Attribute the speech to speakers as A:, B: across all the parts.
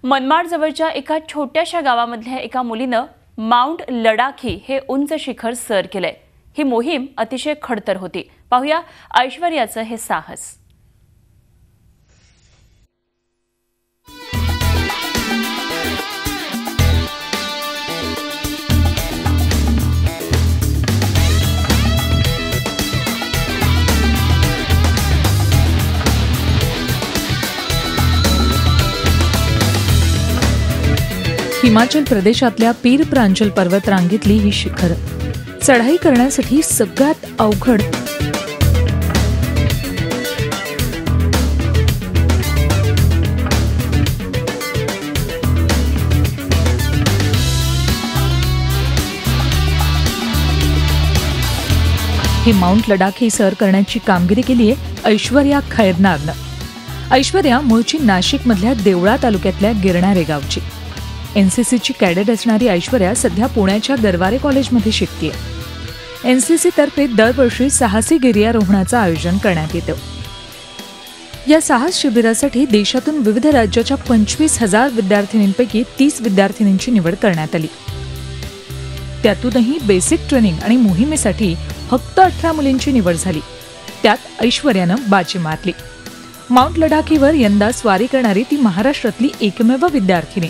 A: मनमाडजवळच्या एका छोट्याशा गावामधल्या एका मुलीनं माउंट लडाखी हे उंच शिखर सर केलंय। ही मोहीम अतिशय खडतर होती। पाहूया ऐश्वर्याचं हे साहस।
B: हिमाचल प्रदेशातल्या पीर प्रांचल पर्वतरांगेतली ही शिखर चढाई करण्यासाठी सगळ्यात अवघड हे माउंट लडाखी सर करण्याची कामगिरी केली आहे ऐश्वर्या खैरनारनं। ऐश्वर्या मूळची नाशिकमधल्या देवळा तालुक्यातल्या गिरणारे गावची। एनसीसीची कॅडेट असणारी ऐश्वर्या सध्या पुण्याच्या गरवारे कॉलेजमध्ये शिकतेय। एनसीसी तर्फे दरवर्षी साहसी गिर्यारोहणाचं आयोजन करण्यात येतं। या साहस शिबिरासाठी देशातून विविध राज्याच्या 25,000 विद्यार्थिनींपैकी 30 विद्यार्थिनींची निवड करण्यात आली। त्यातूनही बेसिक ट्रेनिंग आणि मोहिमेसाठी फक्त 18 मुलींची निवड झाली। त्यात ऐश्वर्यानं बाजी मारली। माउंट लडाखीवर यंदा स्वारी करणारी ती महाराष्ट्रातली एकमेव विद्यार्थिनी।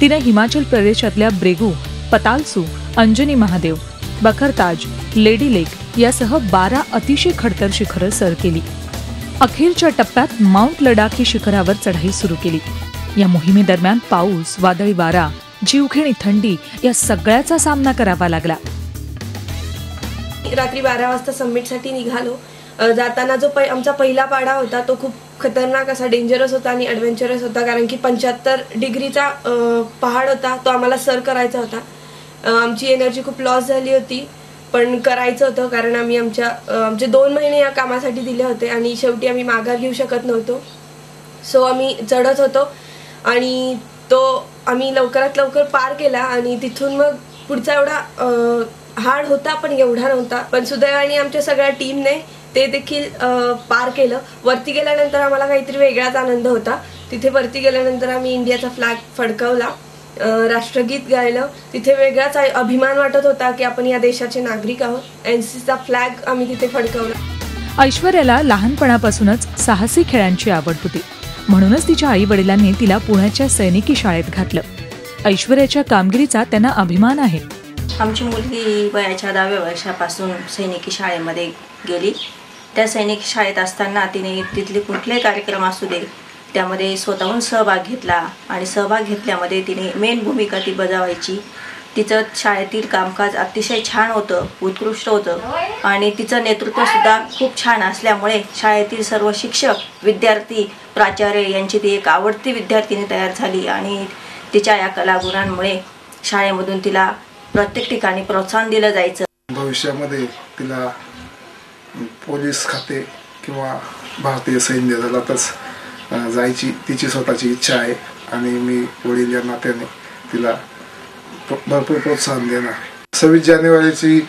B: तिने हिमाचल प्रदेशातल्या ब्रेगू, पतालसू, अंजनी महादेव, बखरताज, लेडी लेक यासह 12 अतिशय खडतर शिखरं सर केली। अखेरच्या टप्प्यात माउंट लडाखी शिखरावर चढाई सुरू केली। या मोहिमेदरम्यान पाऊस, वादळी वारा, जीवघेणी थंडी या सगळ्याचा सामना करावा लागला।
C: रात्री 12 वाजता समिटसाठी निघालो। जाताना जो आमचा पहिला पाडा होता तो खूप खतरनाक असा डेंजरस होता आणि ॲडव्हेंचरस होता, कारण की 75 डिग्रीचा पहाड होता, तो आम्हाला सर करायचा होता। आमची एनर्जी खूप लॉस झाली होती, पण करायचं होतं कारण आम्ही आमचे 2 महिने या कामासाठी दिले होते आणि शेवटी आम्ही माघार घेऊ शकत नव्हतो। सो आम्ही चढत होतो आणि तो आम्ही लवकरात लवकर पार केला आणि तिथून मग पुढचा एवढा हार्ड होता पण एवढा नव्हता, पण सुदैवाने आमच्या सगळ्या टीमने ते देखील पार केलं। वरती गेल्यानंतर आम्हाला काहीतरी वेगळाच आनंद होता। तिथे वरती गेल्यानंतर आम्ही इंडियाचा फ्लॅग फडकवला, राष्ट्रगीत गायलं। तिथे वेगळाच अभिमान वाटत होता की आपण या देशाचे नागरिक आहोत। एनसीसीचा फ्लॅग आम्ही तिथे फडकवला।
B: ऐश्वर्याला लहानपणापासूनच साहसी खेळांची आवड होती, म्हणूनच तिच्या आई वडिलांनी तिला पुण्याच्या सैनिकी शाळेत घातलं। ऐश्वर्याच्या कामगिरीचा त्यांना अभिमान आहे।
D: आमची मुलगी वयाच्या 10व्या वर्षापासून सैनिकी शाळेमध्ये गेली। त्या सैनिकी शाळेत असताना तिने तिथले कुठलेही कार्यक्रम असू दे त्यामध्ये स्वतःहून सहभाग घेतला आणि सहभाग घेतल्यामध्ये तिने मेन भूमिका ती बजावायची। तिचं शाळेतील कामकाज अतिशय छान होतं, उत्कृष्ट होतं आणि तिचं नेतृत्वसुद्धा खूप छान असल्यामुळे शाळेतील सर्व शिक्षक, विद्यार्थी, प्राचार्य यांची ती एक आवडती विद्यार्थिनी तयार झाली आणि तिच्या या कलागुणांमुळे शाळेमधून तिला प्रत्येक ठिकाणी प्रोत्साहन दिलं जायचं।
E: भविष्यामध्ये तिला पोलीस खाते किंवा भारतीय सैन्य दलातच जायची तिची स्वतःची इच्छा आहे आणि मी वडील या नात्याने तिला भरपूर प्रोत्साहन देणार। 26 जानेवारीची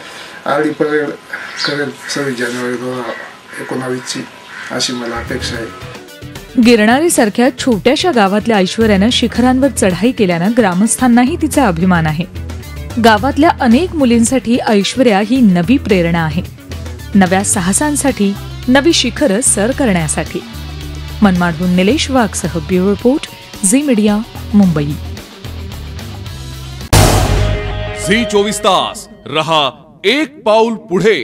E: आरडी परेड करेल, 26 जानेवारी 2019ची अशी मला अपेक्षा आहे।
B: गिरणारी सारख्या छोट्याशा गावातल्या ऐश्वर्यानं शिखरांवर चढाई केल्यानं ग्रामस्थांनाही तिचा अभिमान आहे। गावातल्या अनेक मुलींसाठी ऐश्वर्या ही नवी प्रेरणा आहे, नव्या साहसांसाठी, नवी शिखरं सर करण्यासाठी। मनमाडहून निलेश वाघसह bureau report, Zee media, Mumbai.
F: Zee 24 तास रहा एक पाऊल पुढे।